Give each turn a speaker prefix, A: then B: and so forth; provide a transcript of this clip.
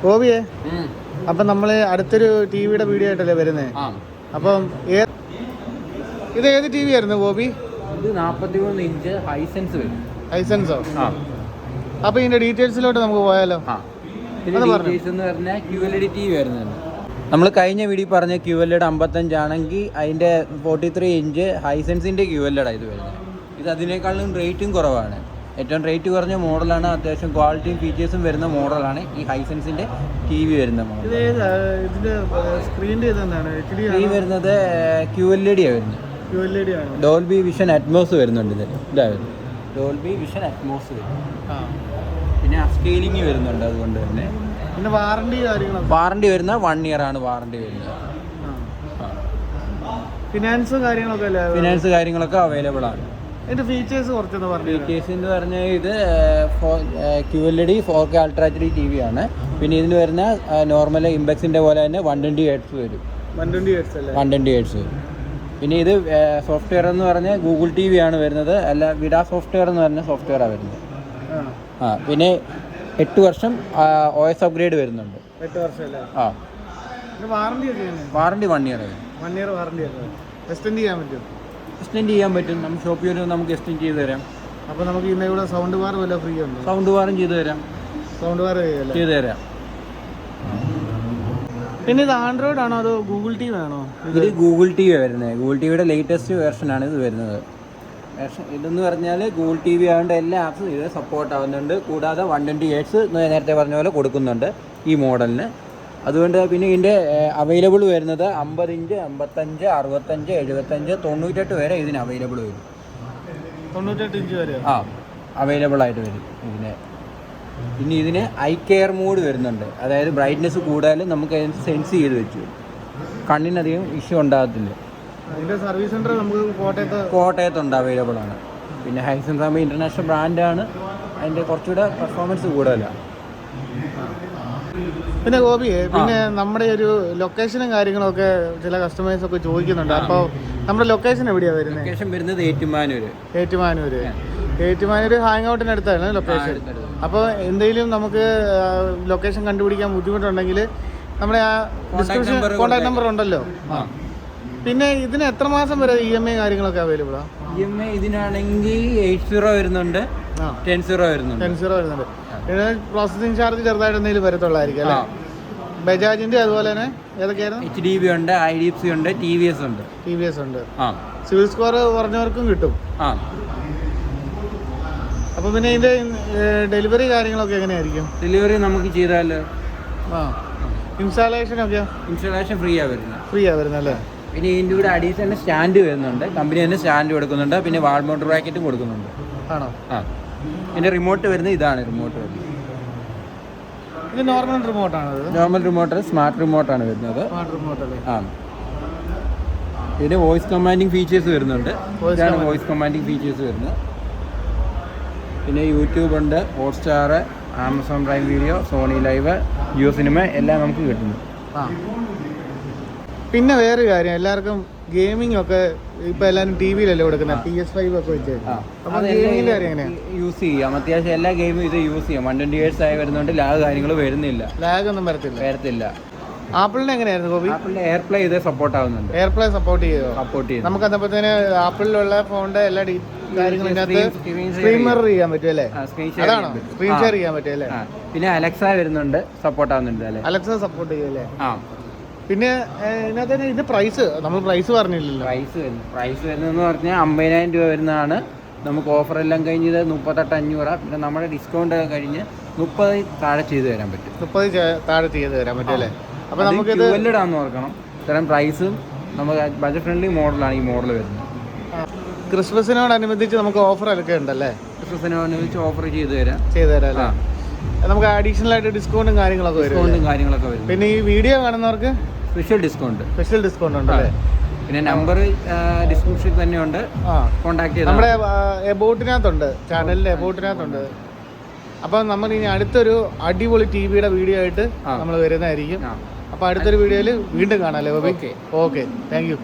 A: ഗോപിയെ, അപ്പം നമ്മൾ അടുത്തൊരു ടി വിയുടെ വീഡിയോ ആയിട്ടല്ലേ വരുന്നത്. അപ്പം ഇത് ഏത് ടി വി ആയിരുന്നു ഗോപി?
B: ഇത് 43 ഇഞ്ച് ഹൈസെൻസ് വരും.
A: ഹൈസെൻസോ? അപ്പോൾ ഇതിൻ്റെ ഡീറ്റെയിൽസിലോട്ട് നമുക്ക് പോയാലോ?
B: ഡീറ്റെയിൽസ് എന്ന് പറഞ്ഞാൽ QLED ടി വി വരുന്നുണ്ട്. നമ്മൾ കഴിഞ്ഞ വീഡിയോ പറഞ്ഞ QLED 55 ആണെങ്കിൽ അതിൻ്റെ 43 ഇഞ്ച് ഹൈസെൻസിൻ്റെ QLED ഇത് വരുന്നത്. ഇത് അതിനേക്കാളും റേറ്റും കുറവാണ്. ഏറ്റവും റേറ്റ് കുറഞ്ഞ മോഡലാണ്. അത്യാവശ്യം ക്വാളിറ്റിയും ഫീച്ചേഴ്സും വരുന്ന മോഡലാണ് ഈ ഹൈസെൻസിൻ്റെ ടി വി വരുന്ന മോഡൽ.
A: സ്ക്രീൻ
B: വരുന്നത് QLED ആണ് വരുന്നത്. ഡോൾബി വിഷൻ അറ്റ്മോസ് വരുന്നുണ്ട്. ഇതായിരുന്നു ഡോൾബി വിഷൻ അറ്റ്മോസ് വരും. പിന്നെ അപ്സ്കെയിലിംഗ് വരുന്നുണ്ട്. അതുകൊണ്ട് തന്നെ
A: പിന്നെ
B: വാറണ്ടി വരുന്ന 1 ഇയർ ആണ് വാറണ്ടി വരുന്നത്. ഫിനാൻസ് കാര്യങ്ങളൊക്കെ അവൈലബിൾ ആണ്.
A: ഇതിന്റെ ഫീച്ചേഴ്സ് കുറച്ചൊന്ന് പറഞ്ഞു.
B: ഫീച്ചേഴ്സ് എന്ന് പറഞ്ഞാൽ ഇത് QLED 4K ultra HD T V ആണ്. പിന്നെ ഇതിന് വരുന്ന നോർമൽ ഇംബെക്സിന്റെ പോലെ തന്നെ 120 Hz വരും. 120 Hz വരും. പിന്നെ ഇത് സോഫ്റ്റ്വെയർ എന്ന് പറഞ്ഞാൽ ഗൂഗിൾ ടി വി ആണ് വരുന്നത്. അല്ല, വിഡ സോഫ്റ്റ്വെയർ എന്ന് പറഞ്ഞ സോഫ്റ്റ്വെയറാണ് വരുന്നത്. പിന്നെ 8 വർഷം OS അപ്ഗ്രേഡ് വരുന്നുണ്ട്.
A: 8 വർഷം അല്ലേ?
B: Warranty 1 year.
A: എക്സ്റ്റെൻഡ് ചെയ്യാൻ പറ്റും.
B: നമ്മൾ ഷോപ്പിൽ വരുമ്പോൾ നമുക്ക് എക്സ്റ്റെൻഡ് ചെയ്ത് തരാം.
A: അപ്പോൾ നമുക്ക് ഇവിടെ സൗണ്ട് ബാർ വല്ല ഫ്രീ ഉണ്ട്?
B: സൗണ്ട് ബാറും ചെയ്ത് തരാം. ചെയ്ത് തരാം.
A: പിന്നെ ഇത് ആൻഡ്രോയിഡ് ആണോ അതോ ഗൂഗിൾ ടി വി ആണോ?
B: ഇത് ഗൂഗിൾ ടി വി വരുന്നത്. ഗൂഗിൾ ടി വിയുടെ ലേറ്റസ്റ്റ് വേർഷനാണ് ഇത് വരുന്നത്. ഇതെന്ന് പറഞ്ഞാൽ ഗൂഗിൾ ടി വി ആയതുകൊണ്ട് എല്ലാ ആപ്സും ഇത് സപ്പോർട്ട് ആവുന്നുണ്ട്. കൂടാതെ 120 Hz നേരത്തെ പറഞ്ഞ പോലെ കൊടുക്കുന്നുണ്ട് ഈ മോഡലിന്. അതുകൊണ്ട് പിന്നെ ഇതിൻ്റെ അവൈലബിൾ വരുന്നത് 50 ഇഞ്ച്, 55, 65, 75, 98 വരെ ഇതിന് അവൈലബിൾ വരും.
A: 98 ഇഞ്ച് വരെ
B: അവൈലബിൾ ആയിട്ട് വരും ഇതിന്. പിന്നെ ഇതിന് ഐ കെയർ മോഡ് വരുന്നുണ്ട്. അതായത് ബ്രൈറ്റ്നെസ് കൂടാലും നമുക്ക് അതിന് സെൻസ് ചെയ്ത് വെച്ചു കണ്ണിനധികം ഇഷ്യൂ ഉണ്ടാകത്തില്ല.
A: സർവീസ് സെന്റർ നമുക്ക്
B: കോട്ടയത്തുണ്ട്, അവൈലബിൾ ആണ്. പിന്നെ ഹൈസെൻസ് ആകുമ്പോൾ ഇൻ്റർനാഷണൽ ബ്രാൻഡാണ്. അതിൻ്റെ കുറച്ചുകൂടെ പെർഫോമൻസ് കൂടുതലാണ്.
A: പിന്നെ ഗോപിയെ, പിന്നെ നമ്മുടെ ഒരു ലൊക്കേഷനും കാര്യങ്ങളൊക്കെ ചില കസ്റ്റമേഴ്സ് ഒക്കെ ചോദിക്കുന്നുണ്ട്. അപ്പോൾ നമ്മുടെ ലൊക്കേഷൻ എവിടെയാണ് വരുന്നത്?
B: ലൊക്കേഷൻ വരുന്നത്
A: ഏറ്റുമാനൂർ ഹാങ് ഔട്ടിനടുത്താണ് ലൊക്കേഷൻ. അപ്പോൾ എന്തെങ്കിലും നമുക്ക് ലൊക്കേഷൻ കണ്ടുപിടിക്കാൻ ബുദ്ധിമുട്ടുണ്ടെങ്കിൽ നമ്മുടെ ആ ഡിസ്ക്രിപ്ഷൻ കോൺടാക്ട് നമ്പർ ഉണ്ടല്ലോ. പിന്നെ ഇതിന് എത്ര മാസം വരെ EMI കാര്യങ്ങളൊക്കെ അവൈലബിൾ ആണ്?
B: EMI ഇതിനാണെങ്കിൽ 80 വരുന്നുണ്ട്, 10 വരുന്നുണ്ട്.
A: പിന്നെ പ്രോസസ്സിംഗ് ചാർജ് ചെറുതായിട്ട് എന്തെങ്കിലും വരത്തുള്ളായിരിക്കും അല്ലേ? ബജാജിന്റെ അതുപോലെ തന്നെ ഏതൊക്കെയായിരുന്നു?
B: HDB ഉണ്ട്, IDFC ഉണ്ട്, TVS ഉണ്ട്. സിവിൽ സ്കോർ കുറഞ്ഞവർക്കും കിട്ടും. അപ്പോൾ പിന്നെ ഇതിന്റെ ഡെലിവറി കാര്യങ്ങളൊക്കെ എങ്ങനെയായിരിക്കും? ഡെലിവറി നമുക്ക് ചെയ്താലോ?
A: ഇൻസ്റ്റാളേഷൻ ഫ്രീ ആ വരുന്നത് അല്ലേ?
B: പിന്നെ ഇതിൻ്റെ കൂടെ അഡീഷണൽ സ്റ്റാൻഡ് വരുന്നുണ്ട്. കമ്പനി തന്നെ സ്റ്റാൻഡ് കൊടുക്കുന്നുണ്ട്. പിന്നെ വാൾ മൗണ്ട് ബ്രാക്കറ്റും കൊടുക്കുന്നുണ്ട്.
A: ആണോ?
B: ഇതിൻ്റെ റിമോട്ട് വരുന്നത് ഇതാണ്.
A: ഇത് നോർമൽ
B: റിമോട്ട്, സ്മാർട്ട് റിമോട്ടാണ് വരുന്നത്. ഇതിന് വോയിസ് കമാൻഡിങ് ഫീച്ചേഴ്സ് വരുന്നുണ്ട്. പിന്നെ യൂട്യൂബ് ഉണ്ട്, Hotstar, Amazon Prime Video, Sony Liv, Jio cinema എല്ലാം നമുക്ക് കിട്ടുന്നു.
A: പിന്നെ വേറെ കാര്യം, എല്ലാവർക്കും ഗെയിമിംഗ് ഒക്കെ ഇപ്പൊ എല്ലാവരും ടിവിയിലല്ലേ കൊടുക്കുന്നത്, PS5 ഒക്കെ വെച്ച്.
B: യൂസ് ചെയ്യാം. അത്യാവശ്യം എല്ലാ ഗെയിമും ഇത് യൂസ് ചെയ്യാം. 120 Hz ആയി വരുന്നുണ്ട്. ലാഗ് കാര്യങ്ങൾ വരുന്നില്ല.
A: ലാഗൊന്നും വരത്തില്ല. ആപ്പിളിന് എങ്ങനെയായിരുന്നു ഗോപി?
B: ആപ്പിളിന്റെ എയർപ്ലേ ഇത് സപ്പോർട്ട് ആവുന്നുണ്ട്.
A: എയർപ്ലേ സപ്പോർട്ട് ചെയ്യും. നമുക്ക് അതേപോലെ ആപ്പിളിലുള്ള ഫോണിന്റെ എല്ലാ കാര്യങ്ങളും സ്ക്രീൻ മിറർ ചെയ്യാൻ പറ്റും അല്ലേ? അതാണോ സ്ക്രീൻ ഷെയർ ചെയ്യാൻ പറ്റും അല്ലേ?
B: പിന്നെ അലക്സ വരുന്നുണ്ട്, സപ്പോർട്ട് ആവുന്നുണ്ട് അല്ലേ?
A: അലക്സ സപ്പോർട്ട് ചെയ്യും അല്ലേ? പിന്നെ ഇതിനകത്ത് ഇത് നമ്മൾ പ്രൈസ് പറഞ്ഞില്ലല്ലോ.
B: പ്രൈസ് വരുന്നതെന്ന് പറഞ്ഞാൽ 50,000 രൂപ വരുന്നതാണ്. നമുക്ക് ഓഫർ എല്ലാം കഴിഞ്ഞത് 38,500. പിന്നെ നമ്മുടെ ഡിസ്കൗണ്ട് കഴിഞ്ഞ് 30 താഴെ ചെയ്ത് തരാൻ പറ്റും.
A: 30 താഴെ ചെയ്ത് തരാൻ പറ്റും അല്ലേ? അപ്പോൾ നമുക്ക്
B: QLED ആണെന്ന് ഓർക്കണം. ഇത്തരം പ്രൈസും നമുക്ക് ബജറ്റ് ഫ്രണ്ട്ലി മോഡലാണ് ഈ മോഡൽ വരുന്നത്.
A: ക്രിസ്മസിനോടനുബന്ധിച്ച് നമുക്ക് ഓഫർ ഒക്കെ ഉണ്ടല്ലേ?
B: ക്രിസ്മസിനോടനുബന്ധിച്ച് ഓഫർ ചെയ്ത് തരാം
A: അല്ലേ? നമുക്ക് അഡീഷണൽ ആയിട്ട് ഡിസ്കൗണ്ടും കാര്യങ്ങളൊക്കെ വരും. പിന്നെ ഈ വീഡിയോ കാണുന്നവർക്ക്
B: സ്പെഷ്യൽ ഡിസ്കൗണ്ട്
A: ഉണ്ട് അല്ലേ?
B: പിന്നെ നമ്പർ ഡിസ്ക്രിപ്ഷനിൽ തന്നെ ഉണ്ട്, കോൺടാക്ട് ചെയ്താൽ.
A: നമ്മുടെ എബോട്ടിനകത്തുണ്ട്, ചാനലിന്റെ എബോട്ടിനകത്തുണ്ട്. അപ്പം നമ്മൾ ഇനി അടുത്തൊരു അടിപൊളി ടിവിയുടെ വീഡിയോ ആയിട്ട് നമ്മൾ വരുന്നതായിരിക്കും. അപ്പോൾ അടുത്തൊരു വീഡിയോയിൽ വീണ്ടും കാണാം അല്ലേ? Okay, thank you.